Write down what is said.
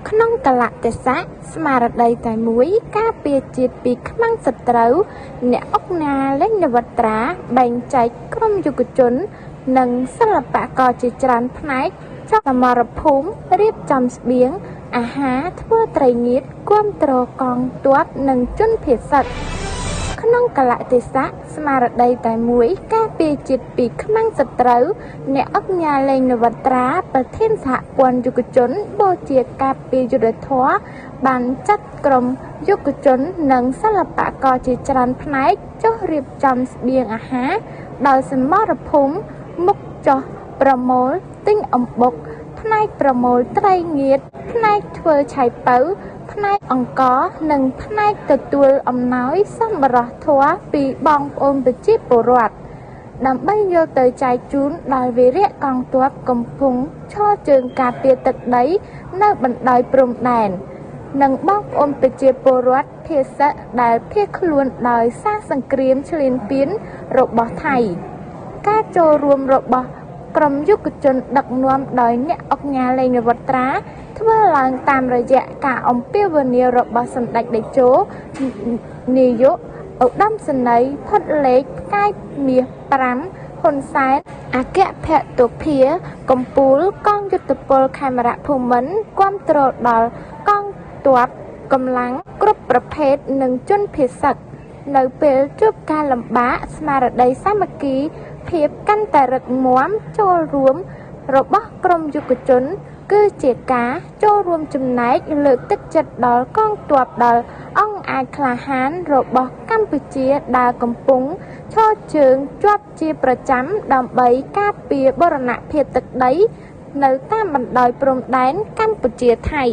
ក្នុងកលៈទេសៈស្មារតីតែមួយការពារជាតិពីខ្មាំងសត្រូវអ្នកអង្គការលេងនវត្រាបែងចែកក្រុមយុវជននិងសិល្បករជាច្រើនផ្នែកចុះសមរភូមិរៀបចំស្បៀងអាហារធ្វើត្រីងៀតគាំទ្រកងទ័ពនិងជនភេសជ្ជក្នុងកលៈទេសៈស្មារតីតែមួយការពារជាតិពីខ្មាំងសត្រូវអ្នកអង្គការលេងនវត្រាប្រធានសហព័ន្ធយុវជនបូជាការពារយុត្តិធម៌បានចាត់ក្រុមយុវជននិងសិល្បករជាច្រើនផ្នែកចុះរៀបចំស្បៀងអាហារដោយសមរភូមិមុខចុះប្រមូលទិញអំបុកផ្នែកប្រមូលត្រីងៀតផ្នែកធ្វើឆៃប៉ូវផ្នែកអង្ករនិងផ្នែកទទួលអំណោយសម្បរធម៌ពីបងប្អូនប្រជាពលរដ្ឋដើម្បីយកទៅចែកជូនដល់វីរៈកងទ័ពកំពុងឈរជើងការពារទឹកដីនៅបណ្ដោយព្រំដែននិងបងប្អូនប្រជាពលរដ្ឋភាសាដែលភៀសខ្លួនដោយសារសង្គ្រាមឈ្លានពានរបស់ថៃការចូលរួមរបស់ក្រុមយុវជនដឹកនាំដោយអ្នកអង្គការលេងនវត្រាធ្វើឡើងតាមរយៈការអំពាវនាវរបស់សម្ដេចតេជោនាយកឧត្តមសេនីយ៍ផុតលេខផ្កាយមាស5ហ៊ុនសែនអគ្គភតុភាកំពូលកងយុទ្ធពលខេមរៈភូមិន្ទគាំទ្រដល់កងទ័ពកម្លាំងគ្រប់ប្រភេទនិងជនភេសជ្ជនៅពេលជួបការលំបាកស្មារតីសាមគ្គីភាពកាន់តែរឹងមាំចូលរួមរបស់ក្រុមយុវជនគឺជាការចូលរួមចំណែកលើកទឹកចិត្តដល់កងទ័ពដល់អង្គអាចក្លាហានរបស់កម្ពុជាដែលកំពុងឈរជើងជាប់ជាប្រចាំដើម្បីការពារបូរណភាពទឹកដីនៅតាមបណ្ដោយព្រំដែនកម្ពុជាថៃ